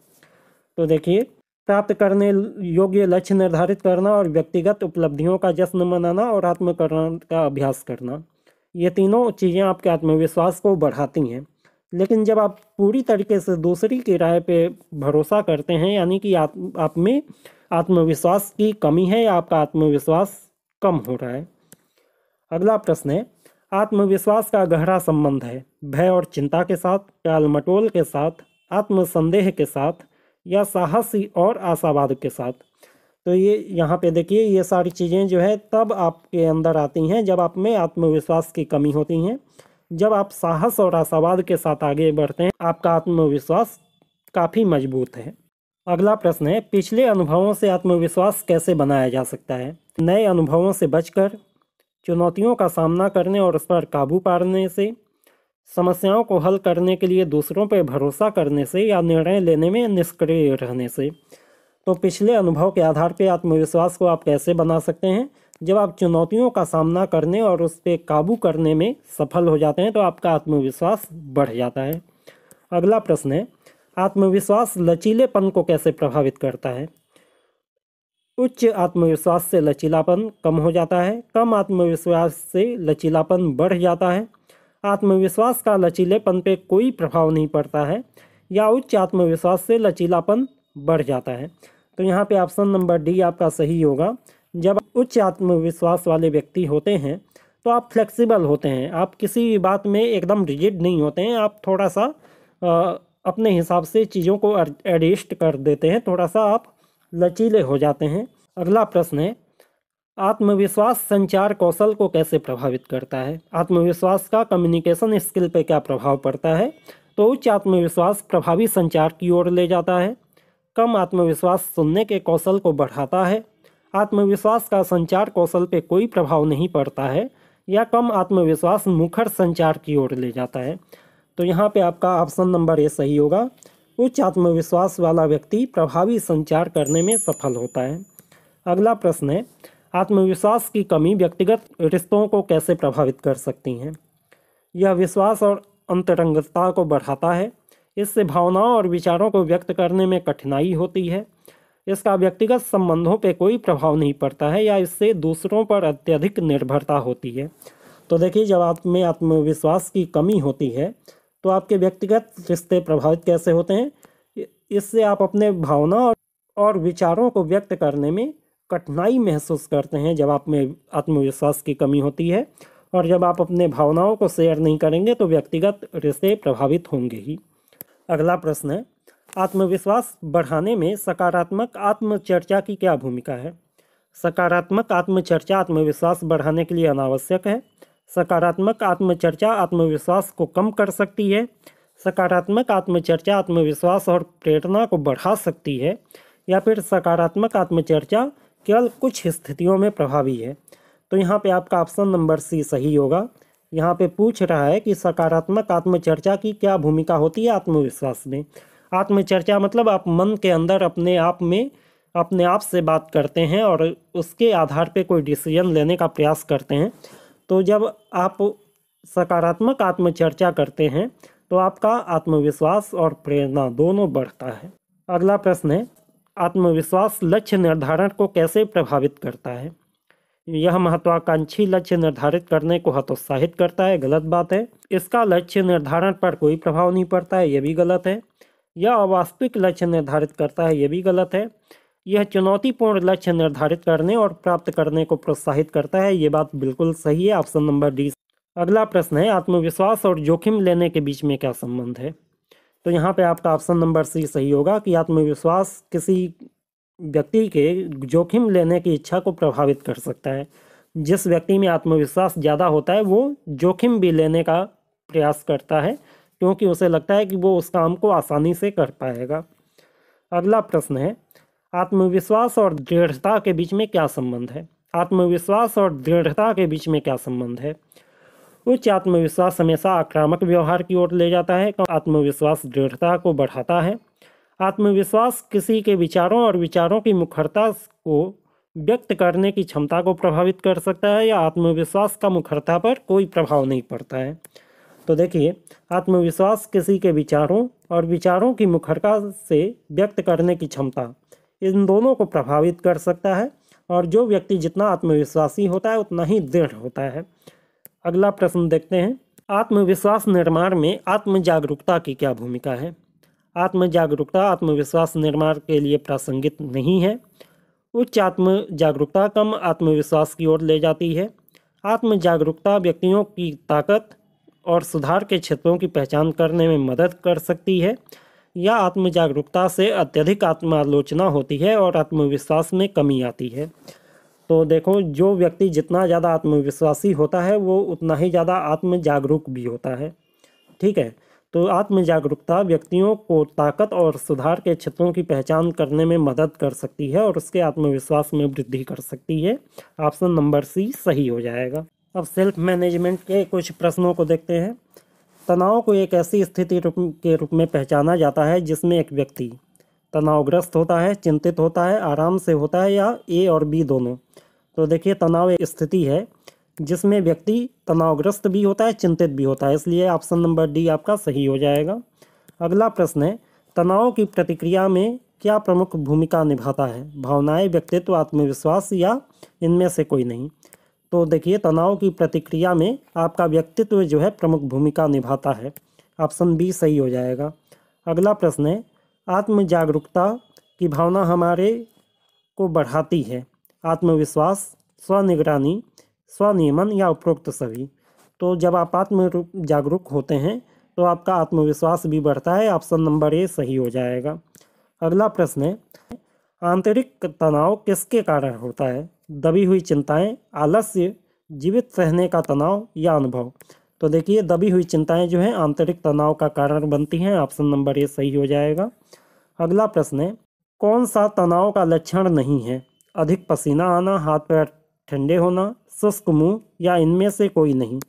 तो देखिए, प्राप्त करने योग्य लक्ष्य निर्धारित करना और व्यक्तिगत उपलब्धियों का जश्न मनाना और आत्मकरुणा का अभ्यास करना, ये तीनों चीज़ें आपके आत्मविश्वास को बढ़ाती हैं। लेकिन जब आप पूरी तरीके से दूसरी की राय पे भरोसा करते हैं, यानी कि आप में आत्मविश्वास की कमी है या आपका आत्मविश्वास कम हो रहा है। अगला प्रश्न है, आत्मविश्वास का गहरा संबंध है भय और चिंता के साथ, टालमटोल के साथ, आत्मसंदेह के साथ, या साहस और आशावाद के साथ। तो ये यहाँ पे देखिए, ये सारी चीज़ें जो है तब आपके अंदर आती हैं जब आप में आत्मविश्वास की कमी होती हैं। जब आप साहस और आशावाद के साथ आगे बढ़ते हैं, आपका आत्मविश्वास काफ़ी मजबूत है। अगला प्रश्न है, पिछले अनुभवों से आत्मविश्वास कैसे बनाया जा सकता है? नए अनुभवों से बचकर, चुनौतियों का सामना करने और उस पर काबू पाने से, समस्याओं को हल करने के लिए दूसरों पर भरोसा करने से, या निर्णय लेने में निष्क्रिय रहने से। तो पिछले अनुभव के आधार पर आत्मविश्वास को आप कैसे बना सकते हैं? जब आप चुनौतियों का सामना करने और उस पर काबू करने में सफल हो जाते हैं तो आपका आत्मविश्वास बढ़ जाता है। अगला प्रश्न है, आत्मविश्वास लचीलेपन को कैसे प्रभावित करता है? उच्च आत्मविश्वास से लचीलापन कम हो जाता है, कम आत्मविश्वास से लचीलापन बढ़ जाता है, आत्मविश्वास का लचीलेपन पे कोई प्रभाव नहीं पड़ता है, या उच्च आत्मविश्वास से लचीलापन बढ़ जाता है। तो यहाँ पे ऑप्शन नंबर डी आपका सही होगा। जब उच्च आत्मविश्वास वाले व्यक्ति होते हैं तो आप फ्लेक्सिबल होते हैं, आप किसी भी बात में एकदम रिजिड नहीं होते हैं, आप थोड़ा सा अपने हिसाब से चीज़ों को एडजस्ट कर देते हैं, थोड़ा सा आप लचीले हो जाते हैं। अगला प्रश्न है, आत्मविश्वास संचार कौशल को कैसे प्रभावित करता है? आत्मविश्वास का कम्युनिकेशन स्किल पे क्या प्रभाव पड़ता है? तो उच्च आत्मविश्वास प्रभावी संचार की ओर ले जाता है, कम आत्मविश्वास सुनने के कौशल को बढ़ाता है, आत्मविश्वास का संचार कौशल पे कोई प्रभाव नहीं पड़ता है, या कम आत्मविश्वास मुखर संचार की ओर ले जाता है। तो यहाँ पे आपका ऑप्शन नंबर ए सही होगा। उच्च आत्मविश्वास वाला व्यक्ति प्रभावी संचार करने में सफल होता है। अगला प्रश्न है, आत्मविश्वास की कमी व्यक्तिगत रिश्तों को कैसे प्रभावित कर सकती हैं? यह विश्वास और अंतरंगता को बढ़ाता है, इससे भावनाओं और विचारों को व्यक्त करने में कठिनाई होती है, इसका व्यक्तिगत संबंधों पर कोई प्रभाव नहीं पड़ता है, या इससे दूसरों पर अत्यधिक निर्भरता होती है। तो देखिए, जब आप में आत्मविश्वास की कमी होती है तो आपके व्यक्तिगत रिश्ते प्रभावित कैसे होते हैं? इससे आप अपने भावना और विचारों को व्यक्त करने में कठिनाई महसूस करते हैं जब आप में आत्मविश्वास की कमी होती है, और जब आप अपने भावनाओं को शेयर नहीं करेंगे तो व्यक्तिगत रिश्ते प्रभावित होंगे ही। अगला प्रश्न है, आत्मविश्वास बढ़ाने में सकारात्मक आत्मचर्चा की क्या भूमिका है? सकारात्मक आत्मचर्चा आत्मविश्वास बढ़ाने के लिए अनावश्यक है। सकारात्मक आत्मचर्चा आत्मविश्वास को कम कर सकती है। सकारात्मक आत्मचर्चा आत्मविश्वास और प्रेरणा को बढ़ा सकती है। या फिर सकारात्मक आत्मचर्चा केवल कुछ स्थितियों में प्रभावी है। तो यहाँ पे आपका ऑप्शन नंबर सी सही होगा। यहाँ पे पूछ रहा है कि सकारात्मक आत्मचर्चा की क्या भूमिका होती है आत्मविश्वास में। आत्मचर्चा मतलब आप मन के अंदर अपने आप में अपने आप से बात करते हैं और उसके आधार पे कोई डिसीजन लेने का प्रयास करते हैं। तो जब आप सकारात्मक आत्मचर्चा करते हैं तो आपका आत्मविश्वास और प्रेरणा दोनों बढ़ता है। अगला प्रश्न है, आत्मविश्वास लक्ष्य निर्धारण को कैसे प्रभावित करता है। यह महत्वाकांक्षी लक्ष्य निर्धारित करने को हतोत्साहित करता है, गलत बात है। इसका लक्ष्य निर्धारण पर कोई प्रभाव नहीं पड़ता है, यह भी गलत है। यह अवास्तविक लक्ष्य निर्धारित करता है, यह भी गलत है। यह चुनौतीपूर्ण लक्ष्य निर्धारित करने और प्राप्त करने को प्रोत्साहित करता है, ये बात बिल्कुल सही है, ऑप्शन नंबर डी। अगला प्रश्न है, आत्मविश्वास और जोखिम लेने के बीच में क्या संबंध है। तो यहाँ पे आपका ऑप्शन नंबर सी सही होगा कि आत्मविश्वास किसी व्यक्ति के जोखिम लेने की इच्छा को प्रभावित कर सकता है। जिस व्यक्ति में आत्मविश्वास ज़्यादा होता है वो जोखिम भी लेने का प्रयास करता है, क्योंकि उसे लगता है कि वो उस काम को आसानी से कर पाएगा। अगला प्रश्न है, आत्मविश्वास और दृढ़ता के बीच में क्या संबंध है। आत्मविश्वास और दृढ़ता के बीच में क्या संबंध है। उच्च आत्मविश्वास हमेशा आक्रामक व्यवहार की ओर ले जाता है। आत्मविश्वास दृढ़ता को बढ़ाता है। आत्मविश्वास किसी के विचारों और विचारों की मुखरता को व्यक्त करने की क्षमता को प्रभावित कर सकता है, या आत्मविश्वास का मुखरता पर कोई प्रभाव नहीं पड़ता है। तो देखिए, आत्मविश्वास किसी के विचारों और विचारों की मुखरता से व्यक्त करने की क्षमता, इन दोनों को प्रभावित कर सकता है। और जो व्यक्ति जितना आत्मविश्वासी होता है उतना ही दृढ़ होता है। अगला प्रश्न देखते हैं, आत्मविश्वास निर्माण में आत्म जागरूकता की क्या भूमिका है। आत्म जागरूकता आत्मविश्वास निर्माण के लिए प्रासंगिक नहीं है। उच्च आत्म जागरूकता कम आत्मविश्वास की ओर ले जाती है। आत्म जागरूकता व्यक्तियों की ताकत और सुधार के क्षेत्रों की पहचान करने में मदद कर सकती है, या आत्म जागरूकता से अत्यधिक आत्मालोचना होती है और आत्मविश्वास में कमी आती है। तो देखो, जो व्यक्ति जितना ज़्यादा आत्मविश्वासी होता है वो उतना ही ज़्यादा आत्म जागरूक भी होता है। ठीक है, तो आत्म जागरूकता व्यक्तियों को ताकत और सुधार के क्षेत्रों की पहचान करने में मदद कर सकती है और उसके आत्मविश्वास में वृद्धि कर सकती है। ऑप्शन नंबर सी सही हो जाएगा। अब सेल्फ मैनेजमेंट के कुछ प्रश्नों को देखते हैं। तनाव को एक ऐसी स्थिति के रूप में पहचाना जाता है जिसमें एक व्यक्ति तनावग्रस्त होता है, चिंतित होता है, आराम से होता है, या ए और बी दोनों। तो देखिए, तनाव एक स्थिति है जिसमें व्यक्ति तनावग्रस्त भी होता है, चिंतित भी होता है, इसलिए ऑप्शन नंबर डी आपका सही हो जाएगा। अगला प्रश्न है, तनाव की प्रतिक्रिया में क्या प्रमुख भूमिका निभाता है। भावनाएं, व्यक्तित्व, आत्मविश्वास, या इनमें से कोई नहीं। तो देखिए, तनाव की प्रतिक्रिया में आपका व्यक्तित्व जो है प्रमुख भूमिका निभाता है। ऑप्शन बी सही हो जाएगा। अगला प्रश्न है, आत्म जागरूकता की भावना हमारे को बढ़ाती है। आत्मविश्वास, स्वनिगरानी, स्वनियमन, या उपरोक्त सभी। तो जब आप आत्म जागरूक होते हैं तो आपका आत्मविश्वास भी बढ़ता है। ऑप्शन नंबर ए सही हो जाएगा। अगला प्रश्न है, आंतरिक तनाव किसके कारण होता है। दबी हुई चिंताएं, आलस्य, जीवित रहने का तनाव, या अनुभव। तो देखिए, दबी हुई चिंताएं जो हैं आंतरिक तनाव का कारण बनती हैं। ऑप्शन नंबर ए सही हो जाएगा। अगला प्रश्न है, कौन सा तनाव का लक्षण नहीं है। अधिक पसीना आना, हाथ पैर ठंडे होना, शुष्क मुंह, या इनमें से कोई नहीं।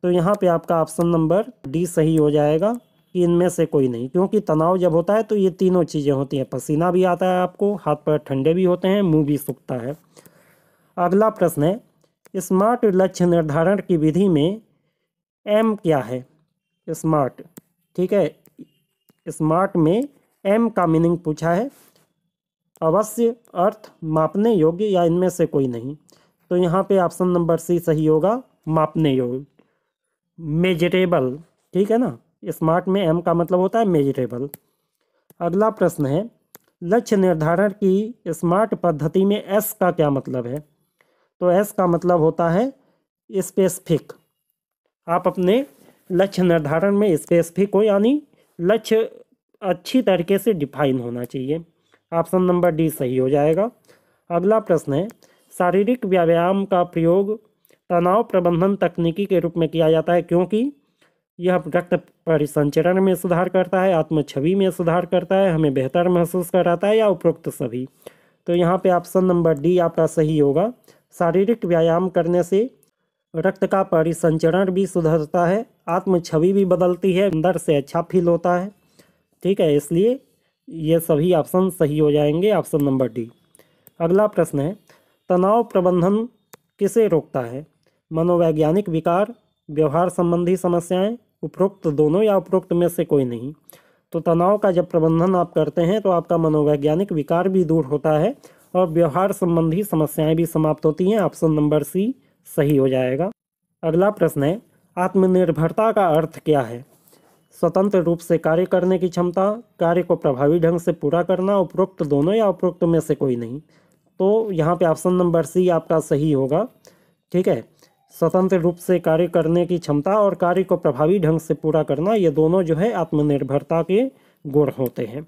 तो यहाँ पे आपका ऑप्शन नंबर डी सही हो जाएगा कि इनमें से कोई नहीं, क्योंकि तनाव जब होता है तो ये तीनों चीज़ें होती हैं। पसीना भी आता है आपको, हाथ पैर ठंडे भी होते हैं, मुंह भी सूखता है। अगला प्रश्न है, स्मार्ट लक्ष्य निर्धारण की विधि में एम क्या है। स्मार्ट, ठीक है, स्मार्ट में एम का मीनिंग पूछा है। अवश्य, अर्थ, मापने योग्य, या इनमें से कोई नहीं। तो यहाँ पे ऑप्शन नंबर सी सही होगा, मापने योग्य, मेजरेबल। ठीक है ना, स्मार्ट में एम का मतलब होता है मेजरेबल। अगला प्रश्न है, लक्ष्य निर्धारण की स्मार्ट पद्धति में एस का क्या मतलब है। तो एस का मतलब होता है स्पेसिफिक। आप अपने लक्ष्य निर्धारण में स्पेसिफिक हो, यानी लक्ष्य अच्छी तरीके से डिफाइन होना चाहिए। ऑप्शन नंबर डी सही हो जाएगा। अगला प्रश्न है, शारीरिक व्यायाम का प्रयोग तनाव प्रबंधन तकनीकी के रूप में किया जाता है क्योंकि यह रक्त परिसंचरण में सुधार करता है, आत्म छवि में सुधार करता है, हमें बेहतर महसूस कराता है, या उपरोक्त सभी। तो यहाँ पे ऑप्शन नंबर डी आपका सही होगा। शारीरिक व्यायाम करने से रक्त का परिसंचरण भी सुधरता है, आत्म छवि भी बदलती है, अंदर से अच्छा फील होता है। ठीक है, इसलिए ये सभी ऑप्शन सही हो जाएंगे, ऑप्शन नंबर डी। अगला प्रश्न है, तनाव प्रबंधन किसे रोकता है? मनोवैज्ञानिक विकार, व्यवहार संबंधी समस्याएं, उपरोक्त दोनों, या उपरोक्त में से कोई नहीं। तो तनाव का जब प्रबंधन आप करते हैं तो आपका मनोवैज्ञानिक विकार भी दूर होता है और व्यवहार संबंधी समस्याएं भी समाप्त होती हैं। ऑप्शन नंबर सी सही हो जाएगा। अगला प्रश्न है, आत्मनिर्भरता का अर्थ क्या है? स्वतंत्र रूप से कार्य करने की क्षमता, कार्य को प्रभावी ढंग से पूरा करना, उपरोक्त दोनों, या उपरोक्त में से कोई नहीं। तो यहाँ पे ऑप्शन नंबर सी आपका सही होगा। ठीक है, स्वतंत्र रूप से कार्य करने की क्षमता और कार्य को प्रभावी ढंग से पूरा करना, ये दोनों जो है आत्मनिर्भरता के गुण होते हैं।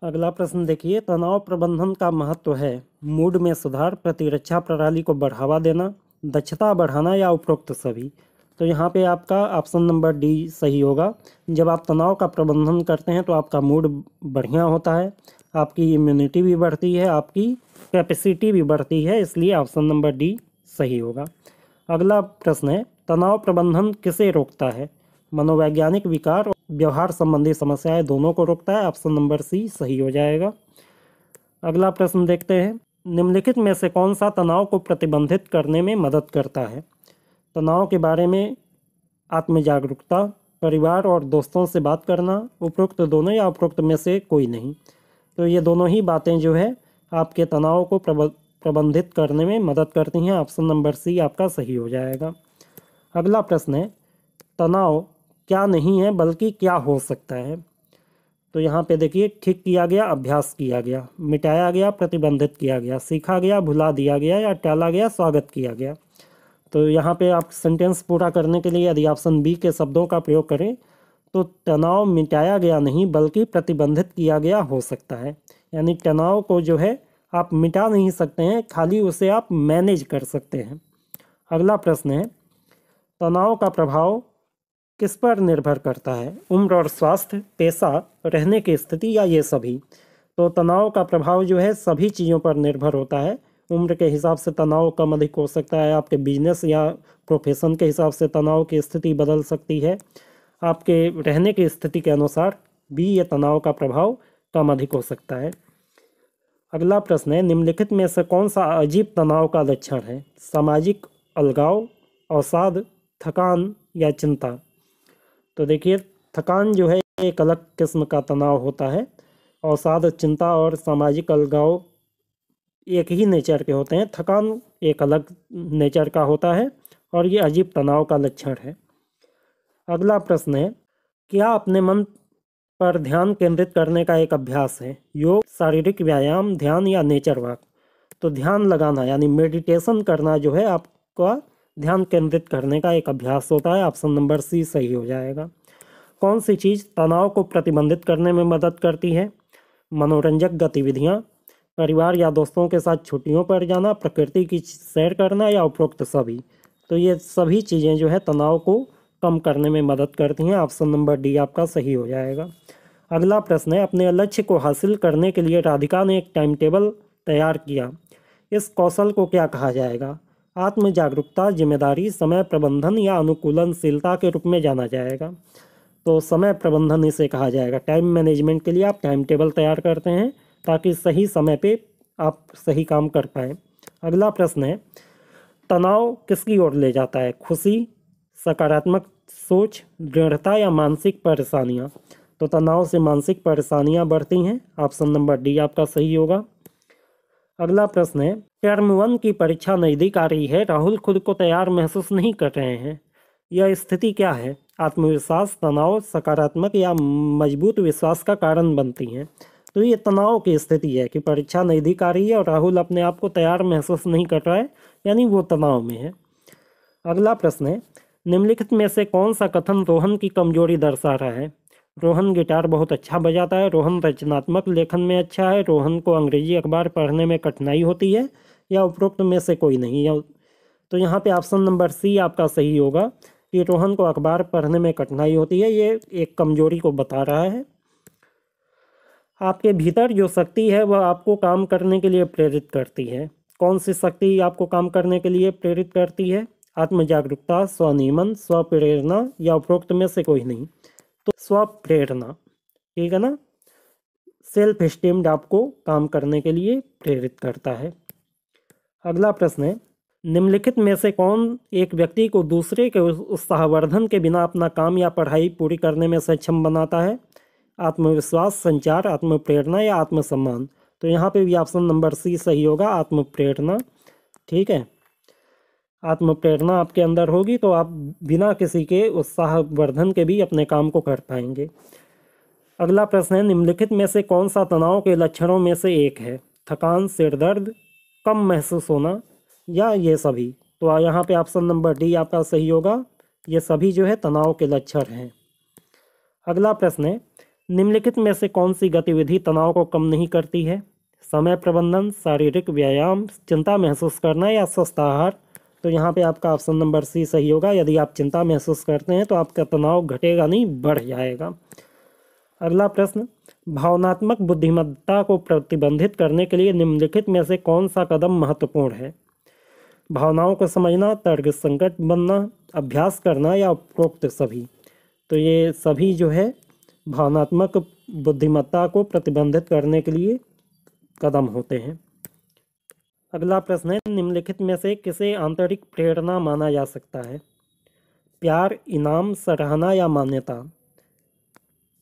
अगला प्रश्न देखिए, तनाव प्रबंधन का महत्व है मूड में सुधार, प्रतिरक्षा प्रणाली को बढ़ावा देना, दक्षता बढ़ाना, या उपरोक्त सभी। तो यहाँ पे आपका ऑप्शन नंबर डी सही होगा। जब आप तनाव का प्रबंधन करते हैं तो आपका मूड बढ़िया होता है, आपकी इम्यूनिटी भी बढ़ती है, आपकी कैपेसिटी भी बढ़ती है, इसलिए ऑप्शन नंबर डी सही होगा। अगला प्रश्न है, तनाव प्रबंधन किसे रोकता है? मनोवैज्ञानिक विकार और व्यवहार संबंधी समस्याएं दोनों को रोकता है। ऑप्शन नंबर सी सही हो जाएगा। अगला प्रश्न देखते हैं, निम्नलिखित में से कौन सा तनाव को प्रतिबंधित करने में मदद करता है? तनाव के बारे में आत्म जागरूकता, परिवार और दोस्तों से बात करना, उपरोक्त दोनों, या उपरोक्त में से कोई नहीं। तो ये दोनों ही बातें जो है आपके तनाव को प्रबंधित करने में मदद करती हैं। ऑप्शन नंबर सी आपका सही हो जाएगा। अगला प्रश्न है, तनाव क्या नहीं है बल्कि क्या हो सकता है? तो यहाँ पे देखिए, ठीक किया गया, अभ्यास किया गया, मिटाया गया, प्रतिबंधित किया गया, सीखा गया, भुला दिया गया, या टाला गया, स्वागत किया गया। तो यहाँ पे आप सेंटेंस पूरा करने के लिए यदि ऑप्शन बी के शब्दों का प्रयोग करें तो तनाव मिटाया गया नहीं बल्कि प्रतिबंधित किया गया हो सकता है। यानी तनाव को जो है आप मिटा नहीं सकते हैं, खाली उसे आप मैनेज कर सकते हैं। अगला प्रश्न है, तनाव का प्रभाव किस पर निर्भर करता है? उम्र और स्वास्थ्य, पेशा, रहने की स्थिति, या ये सभी? तो तनाव का प्रभाव जो है सभी चीज़ों पर निर्भर होता है। उम्र के हिसाब से तनाव कम अधिक हो सकता है, आपके बिजनेस या प्रोफेशन के हिसाब से तनाव की स्थिति बदल सकती है, आपके रहने की स्थिति के अनुसार भी ये तनाव का प्रभाव कम अधिक हो सकता है। अगला प्रश्न है, निम्नलिखित में से कौन सा अजीब तनाव का लक्षण है? सामाजिक अलगाव, अवसाद, थकान, या चिंता? तो देखिए, थकान जो है एक अलग किस्म का तनाव होता है, अवसाद, चिंता और सामाजिक अलगाव एक ही नेचर के होते हैं, थकान एक अलग नेचर का होता है और ये अजीब तनाव का लक्षण है। अगला प्रश्न है, क्या अपने मन पर ध्यान केंद्रित करने का एक अभ्यास है? योग, शारीरिक व्यायाम, ध्यान, या नेचर वॉक? तो ध्यान लगाना यानी मेडिटेशन करना जो है आपका ध्यान केंद्रित करने का एक अभ्यास होता है। ऑप्शन नंबर सी सही हो जाएगा। कौन सी चीज़ तनाव को प्रतिबंधित करने में मदद करती है? मनोरंजक गतिविधियाँ, परिवार या दोस्तों के साथ छुट्टियों पर जाना, प्रकृति की सैर करना, या उपरोक्त सभी? तो ये सभी चीज़ें जो है तनाव को कम करने में मदद करती हैं। ऑप्शन नंबर डी आपका सही हो जाएगा। अगला प्रश्न है, अपने लक्ष्य को हासिल करने के लिए राधिका ने एक टाइम टेबल तैयार किया। इस कौशल को क्या कहा जाएगा? आत्म जागरूकता, जिम्मेदारी, समय प्रबंधन, या अनुकूलनशीलता के रूप में जाना जाएगा? तो समय प्रबंधन इसे कहा जाएगा। टाइम मैनेजमेंट के लिए आप टाइम टेबल तैयार करते हैं ताकि सही समय पे आप सही काम कर पाएँ। अगला प्रश्न है, तनाव किसकी ओर ले जाता है? खुशी, सकारात्मक सोच, दृढ़ता, या मानसिक परेशानियाँ? तो तनाव से मानसिक परेशानियाँ बढ़ती हैं। ऑप्शन नंबर डी आपका सही होगा। अगला प्रश्न है, टर्म 1 की परीक्षा नज़दीक आ रही है, राहुल खुद को तैयार महसूस नहीं कर रहे हैं, यह स्थिति क्या है? आत्मविश्वास, तनाव, सकारात्मक, या मजबूत विश्वास का कारण बनती हैं? तो ये तनाव की स्थिति है कि परीक्षा नज़दीक आ रही है और राहुल अपने आप को तैयार महसूस नहीं कर रहा है, यानी वो तनाव में है। अगला प्रश्न है, निम्नलिखित में से कौन सा कथन रोहन की कमजोरी दर्शा रहा है? रोहन गिटार बहुत अच्छा बजाता है, रोहन रचनात्मक लेखन में अच्छा है, रोहन को अंग्रेजी अखबार पढ़ने में कठिनाई होती है, या उपरोक्त में से कोई नहीं। या तो यहाँ पे ऑप्शन नंबर सी आपका सही होगा कि रोहन को अखबार पढ़ने में कठिनाई होती है। ये एक कमजोरी को बता रहा है। आपके भीतर जो शक्ति है वह आपको काम करने के लिए प्रेरित करती है। कौन सी शक्ति आपको काम करने के लिए प्रेरित करती है? आत्म जागरूकता, स्वनियमन, स्वप्रेरणा या उपरोक्त में से कोई नहीं। तो स्वप्रेरणा, ठीक है ना। सेल्फ एस्टीम्ड आपको काम करने के लिए प्रेरित करता है। अगला प्रश्न है, निम्नलिखित में से कौन एक व्यक्ति को दूसरे के उत्साहवर्धन के बिना अपना काम या पढ़ाई पूरी करने में सक्षम बनाता है? आत्मविश्वास, संचार, आत्मप्रेरणा या आत्मसम्मान। तो यहाँ पे भी ऑप्शन नंबर सी सही होगा, आत्मप्रेरणा। ठीक है, आत्मप्रेरणा आपके अंदर होगी तो आप बिना किसी के उत्साहवर्धन के भी अपने काम को कर पाएंगे। अगला प्रश्न है, निम्नलिखित में से कौन सा तनाव के लक्षणों में से एक है? थकान, सिर दर्द, कम महसूस होना या ये सभी। तो यहाँ पे ऑप्शन नंबर डी आपका सही होगा, ये सभी जो है तनाव के लक्षण हैं। अगला प्रश्न है, निम्नलिखित में से कौन सी गतिविधि तनाव को कम नहीं करती है? समय प्रबंधन, शारीरिक व्यायाम, चिंता महसूस करना या स्वस्थ आहार। तो यहाँ पे आपका ऑप्शन नंबर सी सही होगा। यदि आप चिंता महसूस करते हैं तो आपका तनाव घटेगा नहीं, बढ़ जाएगा। अगला प्रश्न, भावनात्मक बुद्धिमत्ता को प्रतिबंधित करने के लिए निम्नलिखित में से कौन सा कदम महत्वपूर्ण है? भावनाओं को समझना, तर्कसंगत बनना, अभ्यास करना या उपरोक्त सभी। तो ये सभी जो है भावनात्मक बुद्धिमत्ता को प्रतिबंधित करने के लिए कदम होते हैं। अगला प्रश्न है, निम्नलिखित में से किसे आंतरिक प्रेरणा माना जा सकता है? प्यार, इनाम, सराहना या मान्यता।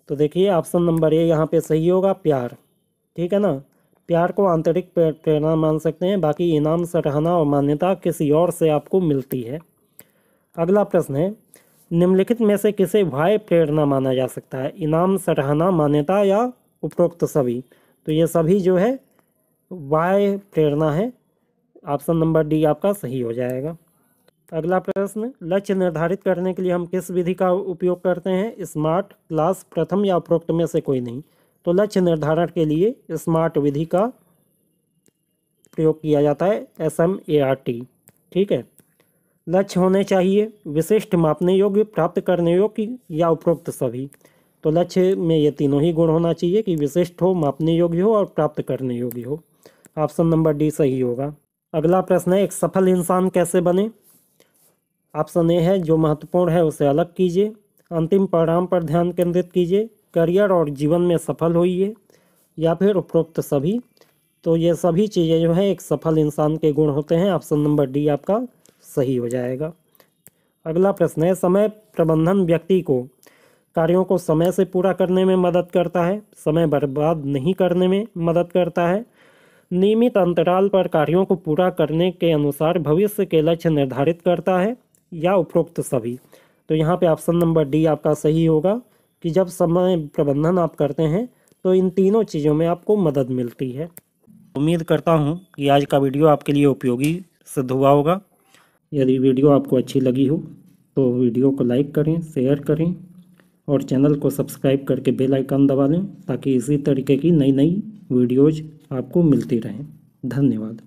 तो देखिए ऑप्शन नंबर ए यहाँ पे सही होगा, प्यार। ठीक है ना, प्यार को आंतरिक प्रेरणा मान सकते हैं। बाकी इनाम, सराहना और मान्यता किसी और से आपको मिलती है। अगला प्रश्न है, निम्नलिखित में से किसे बाह्य प्रेरणा माना जा सकता है? इनाम, सराहना, मान्यता या उपरोक्त सभी। तो ये सभी जो है बाह्य प्रेरणा है। ऑप्शन नंबर डी आपका सही हो जाएगा। अगला प्रश्न, लक्ष्य निर्धारित करने के लिए हम किस विधि का उपयोग करते हैं? स्मार्ट, क्लास, प्रथम या उपरोक्त में से कोई नहीं। तो लक्ष्य निर्धारण के लिए स्मार्ट विधि का प्रयोग किया जाता है, SMART। ठीक है, लक्ष्य होने चाहिए विशिष्ट, मापने योग्य, प्राप्त करने योग्य या उपरोक्त सभी। तो लक्ष्य में ये तीनों ही गुण होना चाहिए कि विशिष्ट हो, मापने योग्य हो और प्राप्त करने योग्य हो। ऑप्शन नंबर डी सही होगा। अगला प्रश्न है, एक सफल इंसान कैसे बने? ऑप्शन ए है, जो महत्वपूर्ण है उसे अलग कीजिए, अंतिम परिणाम पर ध्यान केंद्रित कीजिए, करियर और जीवन में सफल होइए या फिर उपरोक्त सभी। तो ये सभी चीज़ें जो है एक सफल इंसान के गुण होते हैं। ऑप्शन नंबर डी आपका सही हो जाएगा। अगला प्रश्न है, समय प्रबंधन व्यक्ति को कार्यों को समय से पूरा करने में मदद करता है, समय बर्बाद नहीं करने में मदद करता है, नियमित अंतराल पर कार्यों को पूरा करने के अनुसार भविष्य के लक्ष्य निर्धारित करता है या उपरोक्त सभी। तो यहाँ पे ऑप्शन नंबर डी आपका सही होगा कि जब समय प्रबंधन आप करते हैं तो इन तीनों चीज़ों में आपको मदद मिलती है। उम्मीद करता हूँ कि आज का वीडियो आपके लिए उपयोगी सिद्ध हुआ होगा। यदि वीडियो आपको अच्छी लगी हो तो वीडियो को लाइक करें, शेयर करें और चैनल को सब्सक्राइब करके बेल आइकन दबा लें ताकि इसी तरीके की नई नई वीडियोज़ आपको मिलती रहें। धन्यवाद।